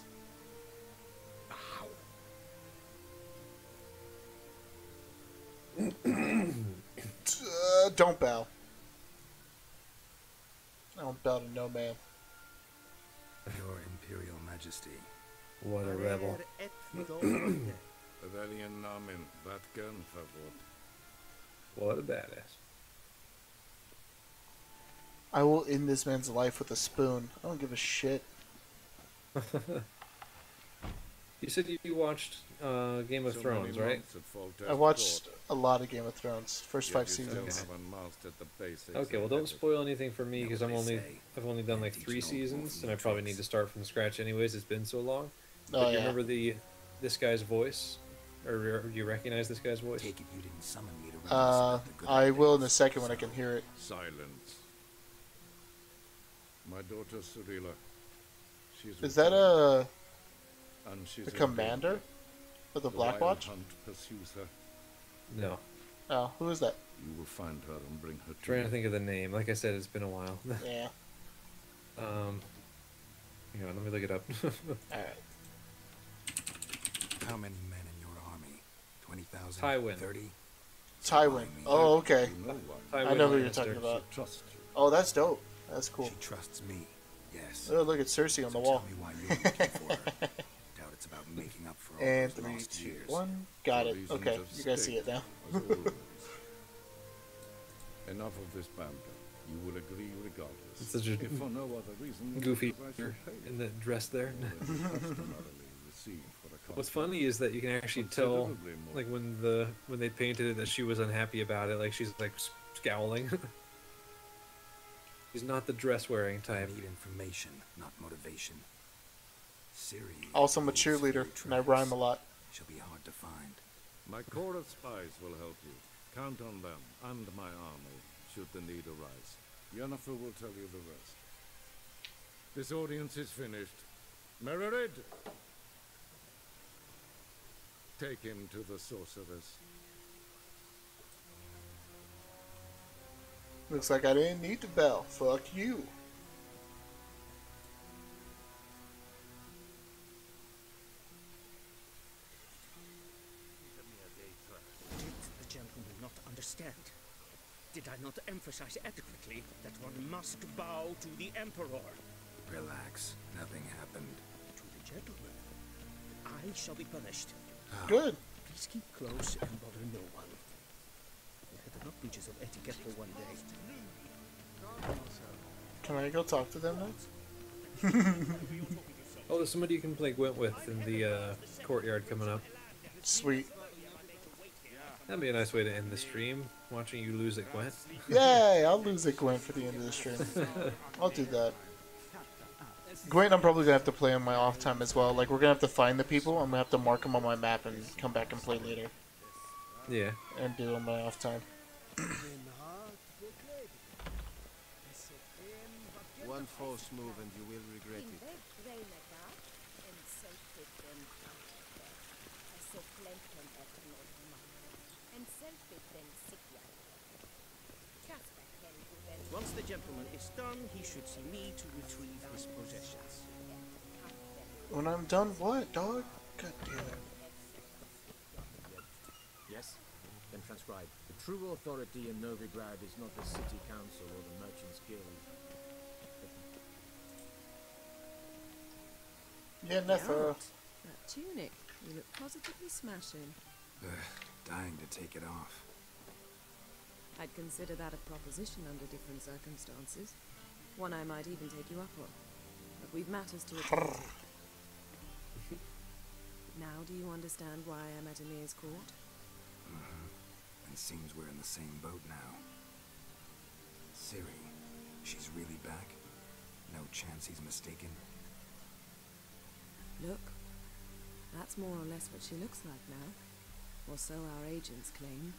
Don't bow. I don't bow to no man.
Your Imperial Majesty.
What a rebel.
Et fidolite.
Rebellion namen, Vatkan favor.
What a badass.
I will end this man's life with a spoon. I don't give a shit.
You said you watched Game of
So
Thrones,
many
right?
months at Foltest
I watched
Court,
a lot of Game of Thrones, first
yet
5
you still
seasons.
haven't mastered the basics
Okay, well
of
don't
etiquette.
spoil anything for me
Know
because
what they say.
I've only done like
Can't
3
teach an old fool
seasons
from
and I
new
probably
tricks.
need to start from scratch anyways. It's been so long.
Oh
But you
yeah.
remember this guy's voice, or you recognize this guy's voice?
Take it you didn't summon me to remind us about the good
I
old
will in a
days.
second when I
So,
can hear it.
Silence. My daughter Cyrilla. She's
Is that
returned, and she's
the
in
commander
danger.
of the
Wild
Blackwatch?
hunt pursues her.
No.
Oh, who is that?
You will find her and bring her to
Trying
me.
to think of the name. Like I said, it's been a while.
Yeah.
Hang on, let me look it up.
All right.
how many men in your army? 20,000?
Tywin.
30?
Tywin. Oh, okay.
You know why.
I know who
Tywin
you're
Lannister.
talking about.
She trusts you.
Oh, that's dope. That's cool.
She trusts me. Yes.
Oh, look at Cersei on the
So
wall.
Tell me why you're looking for her. Doubt it's about making up for all
And
those
3,
lost
2,
years.
1. Got
For
it.
reasons
Okay,
of
you guys see it
state,
now.
as always. Enough of this banter. You will agree regardless.
It's such a
if for no other reason,
goofy
because I shall pay
in the dress there.
more than you customarily receive for a
What's
contract.
funny is that you can actually tell,
Considerably more.
like when they painted it, that she was unhappy about it. Like she's like scowling. She's not the dress wearing
I
type.
need information, not motivation. Ciri.
Also, I'm a
leaves
cheerleader,
few
and I
tracks.
rhyme a lot.
She'll be hard to find.
My corps of spies will help you. Count on them and my army, should the need arise. Yennefer will tell you the rest. This audience is finished. Mererid! Take him to the sorceress.
Looks like I didn't need the bell. Fuck you.
Did the gentleman not understand? Did I not emphasize adequately that one must bow to the Emperor?
Relax. Nothing happened.
To the gentleman. I shall be punished.
Good.
Please keep close and bother no one. We had enough breaches of etiquette for one day.
Can I go talk to them now?
Oh, there's somebody you can play Gwent with in the courtyard coming up.
Sweet.
That'd be a nice way to end the stream. Watching you lose at Gwent.
Yay! I'll lose at Gwent for the end of the stream. I'll do that. Gwent, I'm probably gonna have to play on my off time as well. Like, we're gonna have to find the people. I'm gonna have to mark them on my map and come back and play later.
Yeah.
And do it on my off time.
One false move and you will regret it.
Once the gentleman is done, he should see me to retrieve his possessions.
When I'm done, what, dog? God damn it.
Yes? Then transcribe. The true authority in Novigrad is not the city council or the merchants guild.
Yeah, never.
That tunic, you look positively smashing.
Dying to take it off.
I'd consider that a proposition under different circumstances. One I might even take you up on. But we've matters to attend to. Now do you understand why I'm at Emir's court?
And seems we're in the same boat now. Ciri, she's really back? No chance he's mistaken?
Look, that's more or less what she looks like now. Or so our agents claim.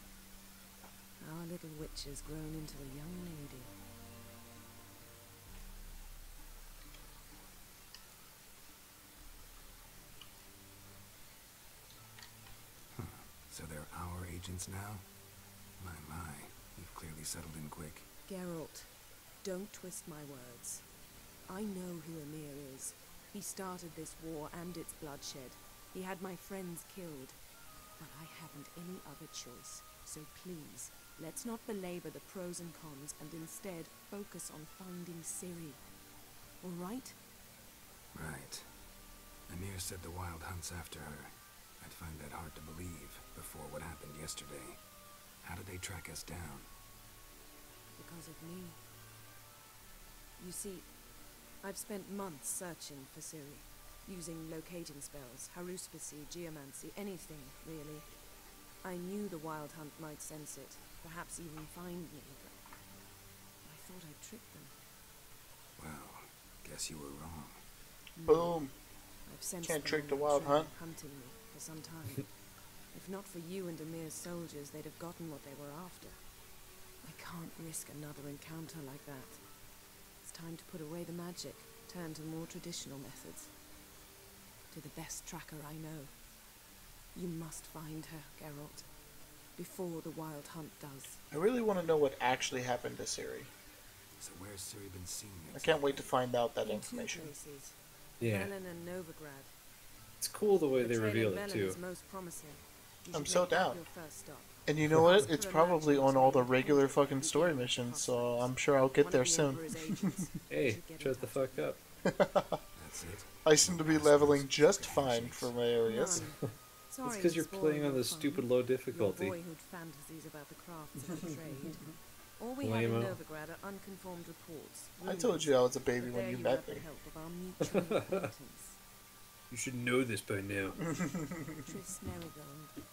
Our little witch has grown into a young lady.
So they're our agents now? My, you've clearly settled in quick.
Geralt, don't twist my words. I know who Emir is. He started this war and its bloodshed. He had my friends killed. But I haven't any other choice. So please, let's not belabor the pros and cons and instead focus on finding Ciri. All right?
Right. Emir said the Wild hunts after her. I'd find that hard to believe before what happened yesterday. How did they track us down?
Because of me. You see, I've spent months searching for Ciri. using locating spells, haruspicy, geomancy, anything, really. I knew the Wild Hunt might sense it, perhaps even find me, but I thought I'd tricked them.
Well, guess you were wrong.
Boom.
I've sensed
Can't
them
trick
on
the
that
Wild
trail
Hunt.
hunting me for some time. If not for you and Amir's soldiers, they'd have gotten what they were after. I can't risk another encounter like that. It's time to put away the magic, turn to more traditional methods. To the best tracker I know. You must find her, Geralt, before the Wild Hunt does.
I really want to know what actually happened to Ciri.
So where's Ciri been seen?
I can't wait to find out that
In two
information.
places,
Yeah.
Velen and Novigrad.
It's cool the way
The
they
trail
reveal
in
it
Velen
too.
is most promising. You
I'm
should
so
make that
down.
your first stop.
And you know what? It's probably on all the regular fucking story missions, so I'm sure I'll get
One
there
of the
soon.
Emperor's agents.
Hey,
should get in
shut the
touch
fuck up.
That's it.
I seem to be leveling just fine for my areas.
None. Sorry
It's because
to
you're
spoil
playing on
your
the
fun.
stupid low
Your
difficulty.
boyhood fantasies about the crafts of the trade. All we have in
Lame-o.
Novigrad are unconformed reports.
I told you I was a baby
But
when
there
you
have
met
the
me.
help of our mutual acquaintance,
You should know this by now.
Tris Merigold.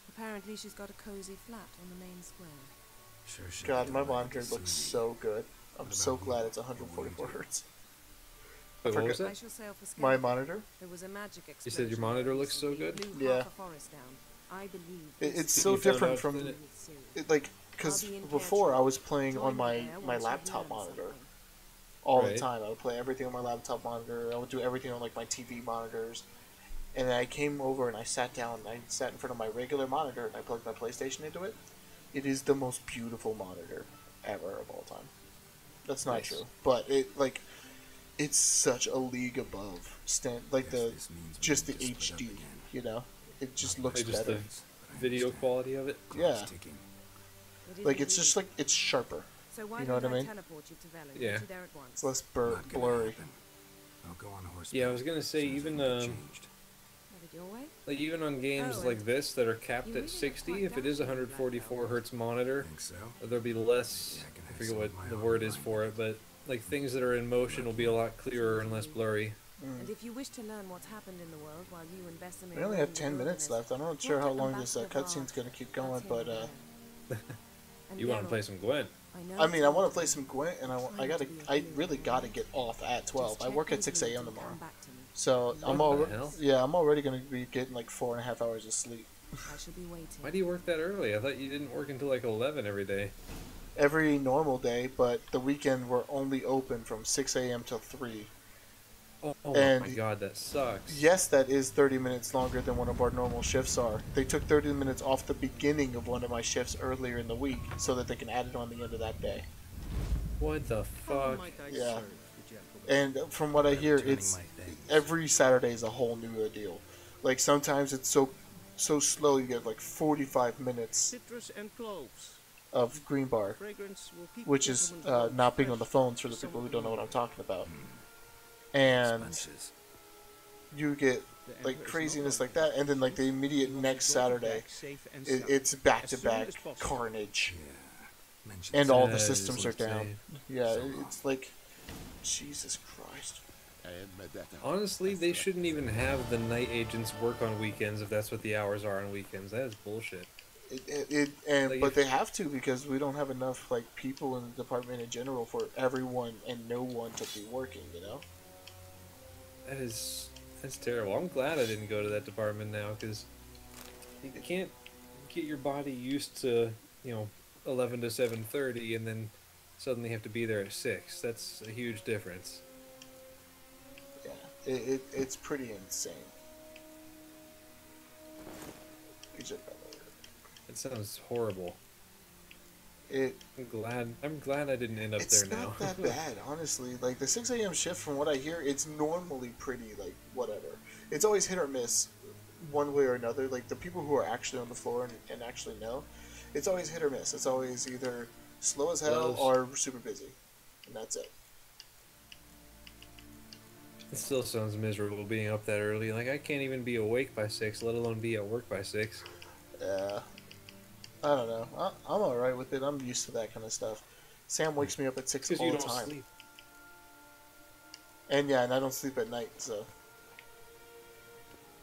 Apparently she's got a cozy flat on the main square.
Sure should
God,
have
my
done like
monitor
this
looks
soon.
so good. I'm
What
so
about
glad
you?
it's 144 hertz.
Wait, what was
I
that?
shall sail for
My
Skellige.
monitor?
There was a magic
You
explosion.
said your monitor looks so
recently.
good?
Blew
Yeah.
half a forest down. I believe
It's
Did
so
you find
different
out
from
that
like because before I was playing on my laptop monitor all the
Right.
time. I would play everything on my laptop monitor. I would do everything on like my TV monitors. And then I came over and I sat down and I sat in front of my regular monitor and I plugged my PlayStation into it. It is the most beautiful monitor ever of all time. That's not
Nice.
true, but it's such a league above like
Guess
the
this means we
just the
need to split up
HD,
again.
you know. It just looks
Like just
better.
the video quality of it?
Yeah.
Ticking.
It is
Like it's
indeed.
just like it's sharper.
So why
you know
don't
what I mean?
teleport you to Velen?
Yeah.
Get you there at once.
It's less
Not gonna
blurry.
happen. I'll go on horseback.
Yeah, I was gonna say
Sounds like
even
we get changed.
Have it your way?
like even on games
Oh,
like
and
this that are capped
you
at
really look
60,
quite
if it is a
dashing,
144 hertz monitor,
Think so?
there'll be less.
Yeah, I can
I
have
forget
some
what
of my
the
own
word is
mind.
for it, but like things that are in motion will be a lot clearer and less blurry.
And if you wish to learn what's happened in the world while you and Bessemer
We only
roam
have
the
10 minutes
wilderness,
left. I'm not
walk
sure how
to
long this
Ambassador
cutscene's
Bard.
going to keep going,
That's him
but
over there. And
You want to
Geralt,
play some Gwent?
know
I mean, I
it's
want
hard
to play some Gwent, and I really gotta get off at 12.
Just
I
check
work at
with
6
me
a.m.
and
tomorrow,
come back to me.
so I'm
What the
already
hell?
I'm already going to be getting like 4.5 hours of sleep
I shall be waiting.
Why do you work that early? I thought you didn't work until like 11 every day.
every normal day, but the weekend we're only open from 6 a.m. till 3.
Oh
And-
my god, that sucks.
Yes, that is 30 minutes longer than one of our normal shifts are. They took 30 minutes off the beginning of one of my shifts earlier in the week so that they can add it on the end of that day.
What the
How
fuck?
might I
Yeah.
serve the gentleman?
And from what I hear,
Turning
it's
my things.
every Saturday is a whole new ordeal. Like sometimes it's so slow you get like 45 minutes
Citrus and cloves.
of green bar,
Fragrance will keep
which is
gentleman's blood
not being on
fresh
the phones for
for
the people who
someone
don't know what I'm
who-
talking about. And
Bunches.
you get
The
like
Emperor is
craziness
no
like that, and then like the immediate
He wants
next
his daughter
Saturday,
back safe and
it,
sound.
it's back
As
to
soon
back
as possible.
carnage,
Yeah. Mention
and
that.
all the
That
systems
is
are down.
insane.
Yeah,
So long.
it's like Jesus Christ.
Honestly, they shouldn't even have the night agents work on weekends if that's what the hours are on weekends. That is bullshit.
And
Like
but
if-
they have to because we don't have enough like people in the department in general for everyone and no one to be working. You know.
That's terrible. I'm glad I didn't go to that department now because you can't get your body used to 11 to 7:30 and then suddenly have to be there at 6. That's a huge difference.
Yeah, it's pretty insane.
It sounds horrible.
It
I'm glad I didn't end up
it's
there now.
not that bad, honestly. Like the 6 a.m. shift, from what I hear, it's normally pretty like whatever. It's always hit or miss, one way or another. Like the people who are actually on the floor and actually know, it's always hit or miss. It's always either slow as hell or super busy, and that's it.
It still sounds miserable being up that early. Like I can't even be awake by 6, let alone be at work by 6.
Yeah. I don't know. I'm alright with it. I'm used to that kind of stuff. Sam wakes me up at 6
Because
all
you
the
don't
time.
sleep.
And yeah, and I don't sleep at night, so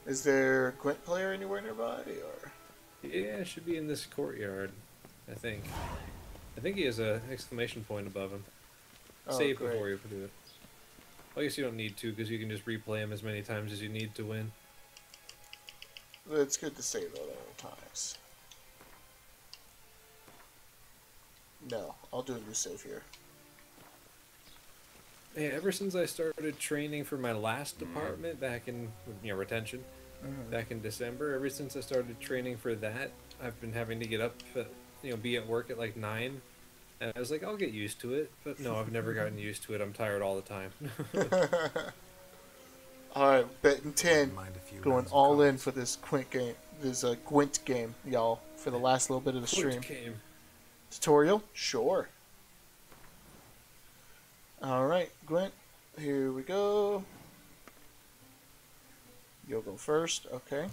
Is there a Gwent player anywhere nearby, or?
Yeah, it should be in this courtyard, I think. I think he has a exclamation point above him.
Oh,
Save
great.
before you do it. Well, I guess you don't need to, because you can just replay him as many times as you need to win.
But it's good to save at all times. No, I'll do a new save here.
Yeah, ever since I started training for my last department back in, retention, back in December, ever since I started training for that, I've been having to get up, be at work at like 9. And I was like, I'll get used to it. But no, I've never gotten used to it. I'm tired all the time.
Alright, betting 10.
Mind a few
Going
rounds of
all in
cards.
for this Gwent game, y'all, for the last little bit of the stream.
Game.
Tutorial? Sure. Alright, Gwent, here we go. You'll go first, okay.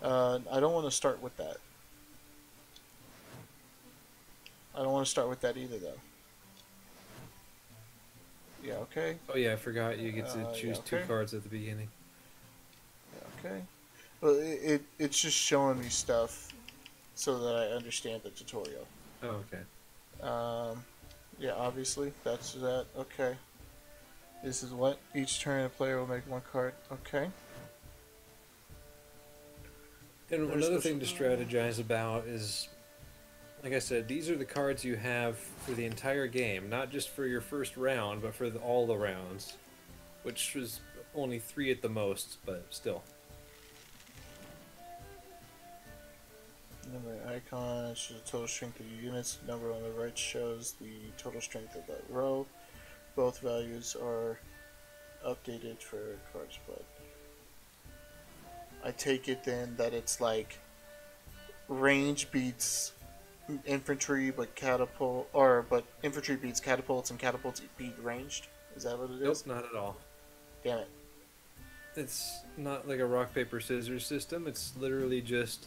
I don't want to start with that. I don't want to start with that either, though. Yeah, okay.
Oh yeah, I forgot you get to choose
yeah, okay.
2 cards at the beginning.
Yeah, okay. Well, it's just showing me stuff so that I understand the tutorial.
Oh, okay.
Yeah, obviously, that's that. Okay. This is what? Each turn a player will make 1 card. Okay.
And another thing to strategize about is, like I said, these are the cards you have for the entire game, not just for your first round, but for all the rounds, which was only 3 at the most, but still.
Number icon shows the total strength of your units. Number on the right shows the total strength of that row. Both values are updated for cards, but I take it then that it's like range beats infantry, but infantry beats catapults, and catapults beat ranged. Is that what it is?
Nope, not at all.
Damn it.
It's not like a rock paper scissors system. It's literally just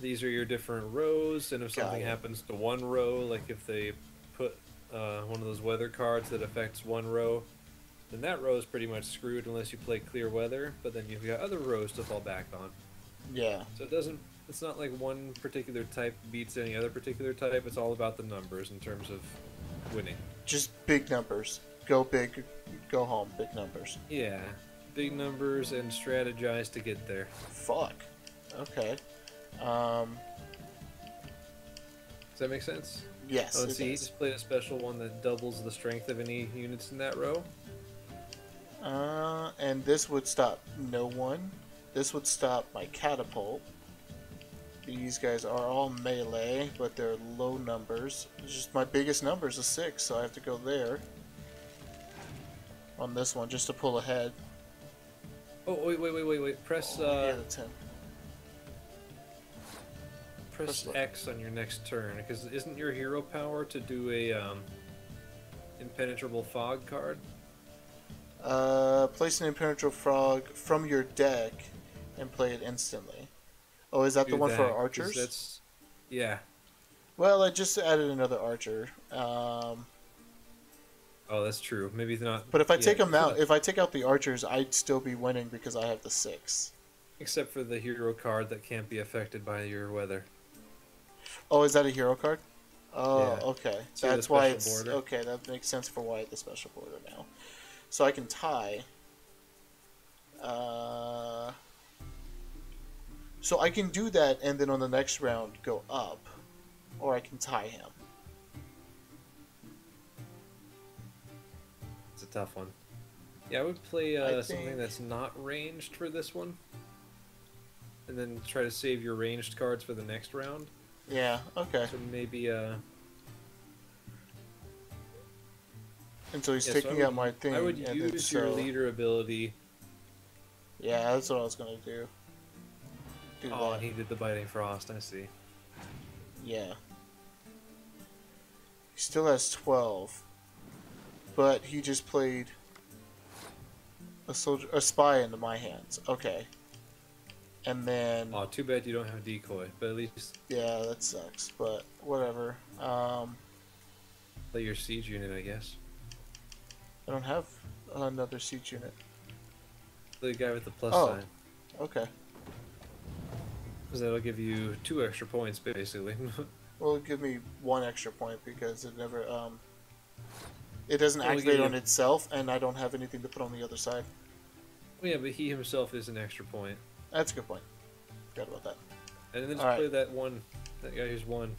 these are your different rows, and if something happens to one row, like if they put one of those weather cards that affects one row, then that row is pretty much screwed unless you play clear weather, but then you've got other rows to fall back on.
Yeah.
So it's not like one particular type beats any other particular type. It's all about the numbers in terms of winning.
Just big numbers. Go big, go home. Big numbers.
Yeah. Big numbers and strategize to get there.
Fuck. Okay.
Does that make sense?
Yes,
Let's
it
see, he
does.
just played a special one that doubles the strength of any units in that row.
And this would stop no one. This would stop my catapult. These guys are all melee, but they're low numbers. It's just my biggest number is a 6, so I have to go there. On this one, just to pull ahead.
Oh, wait. Press,
Yeah, that's him.
press X on your next turn, because isn't your hero power to do a, impenetrable fog card?
Place an impenetrable frog from your deck and play it instantly. Oh, is that the one for archers?
That's, yeah.
Well, I just added another archer.
Oh, that's true. Maybe not.
But if I take them out, if I take out the archers, I'd still be winning because I have the 6.
Except for the hero card that can't be affected by your weather.
Oh, is that a hero card? Oh,
Yeah.
okay.
See
That's
the
why
special
it's
border?
okay. That makes sense for why the special border now. So I can tie. So I can do that, and then on the next round go up, or I can tie him.
It's a tough one. Yeah, I would play
I
something
think-
that's not ranged for this one. And then try to save your ranged cards for the next round.
Yeah. Okay.
So maybe,
And so he's
yeah,
taking
I
out my thing.
I would
and then
use your
so-
leader ability.
Yeah, that's what I was gonna do. Do
Oh,
that.
and he did the Biting Frost, I see.
Yeah. He still has 12. But he just played a spy into my hands. Okay. And then
Oh, too bad you don't have decoy, but at least
yeah, that sucks, but whatever.
play your siege unit, I guess.
I don't have another siege unit.
The guy with the plus
Oh.
sign.
Okay.
Because that'll give you 2 extra points, basically.
Well, it'll give me 1 extra point because it never it doesn't
It'll
activate
give
on
you-
itself, and I don't have anything to put on the other side.
Well, yeah, but he himself is an extra point.
That's a good point. Forgot about that.
And then just
Alright.
play that guy who's won.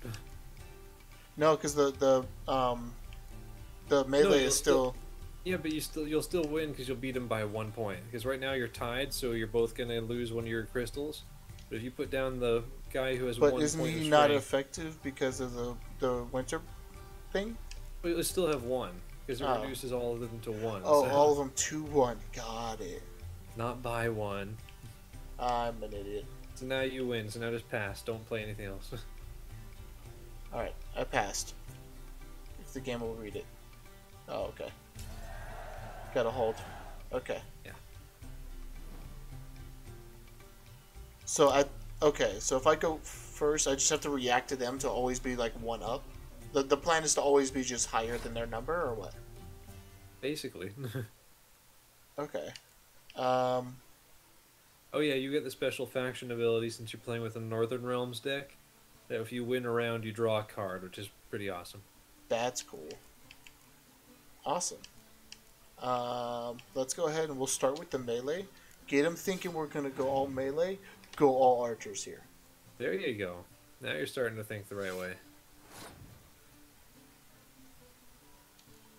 No, because the melee
you'll
is still.
Yeah, but you'll still win because you'll beat him by 1 point. Because right now you're tied, so you're both gonna lose one of your crystals. But if you put down the guy who has
But
1
isn't
point
he
of
not
strength,
effective because of the winter thing?
well, you'll still have 1 because it
Oh.
reduces all of them to 1.
Oh,
so
all of them 2-1. Got it.
not by 1.
I'm an idiot.
So now you win. So now just pass. Don't play anything else.
Alright, I passed. If the game will read it. Oh, okay. Gotta hold. Okay.
Yeah.
So so if I go first, I just have to react to them to always be like 1 up. The plan is to always be just higher than their number, or what?
Basically.
Okay.
Oh yeah, you get the special faction ability since you're playing with a Northern Realms deck. That if you win a round, you draw a card, which is pretty awesome.
That's cool. Awesome. Let's go ahead and we'll start with the melee. Get them thinking we're gonna go all melee. Go all archers here.
There you go. Now you're starting to think the right way.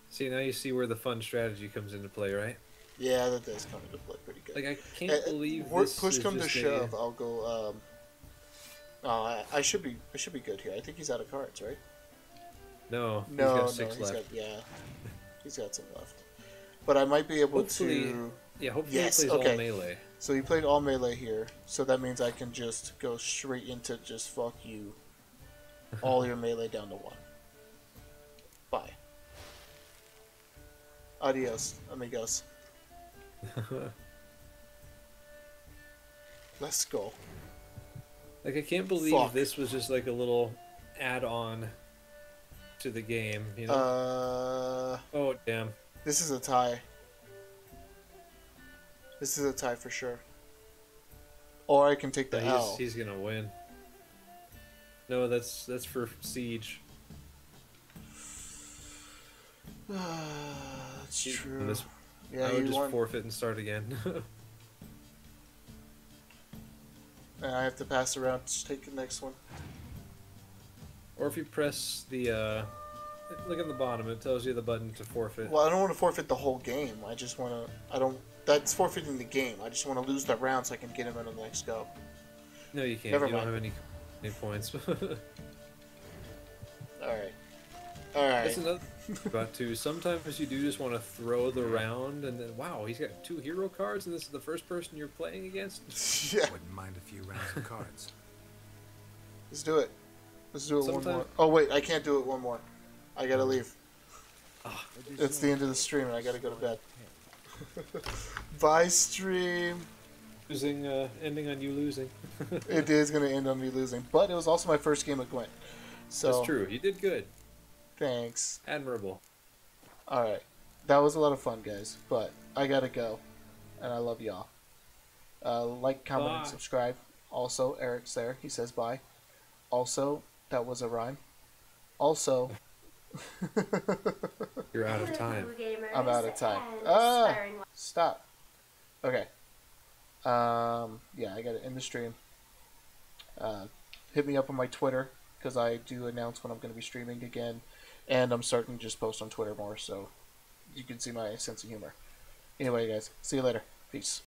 See, now you see where the fun strategy comes into play, right?
Yeah, that does come into play pretty good.
Like, I can't believe this
push
is
come to
just
shove, I'll go. I should be good here. I think he's out of cards, right?
No,
No,
he's got 6
he's
left.
got he's got some left. But I might be able
Hopefully,
to.
yeah, hopefully
Yes,
he plays
okay.
all melee.
So he played all melee here, so that means I can just go straight into just fuck you. All your melee down to 1. Bye. Adios, amigos. Let's go.
Like, I can't believe
Fuck.
this was just like a little add-on to the game, you know?
Oh,
damn.
this is a tie. This is a tie for sure. Or I can take the
Yeah,
L.
he's gonna win. No, that's for Siege.
That's
And
true.
this-
Yeah,
I would
you
just
won.
forfeit and start again.
And I have to pass around to take the next one.
Or if you press the, look at the bottom, it tells you the button to forfeit.
Well, I don't want to forfeit the whole game. I just want to. I don't. That's forfeiting the game. I just want to lose that round so I can get him in on the next go.
No, you can't.
Never
you
mind.
don't have any points.
Alright. Alright.
That's another thing about too. Sometimes you do just want to throw the round, and then wow, he's got 2 hero cards, and this is the first person you're playing against.
Yeah.
Wouldn't mind a few rounds of cards.
Let's do it. Let's do it one
Sometime-
more. Oh, wait. I can't do it one more. I gotta leave.
Ah.
It's the end of the stream and I gotta go to bed. Bye, stream.
Losing, ending on you losing.
It is gonna end on me losing. But it was also my first game of Gwent. So,
That's true. You did good.
Thanks.
Admirable.
Alright. That was a lot of fun, guys. But I gotta go. And I love y'all. Like, comment, and
Bye.
subscribe. Also, Eric's there. He says bye. Also, that was a rhyme. Also,
You're out of time.
I'm out of time. Stop. Okay. Yeah, I gotta end the stream. Hit me up on my Twitter, because I do announce when I'm going to be streaming again. And I'm starting to just post on Twitter more, so you can see my sense of humor. Anyway, guys, see you later. Peace.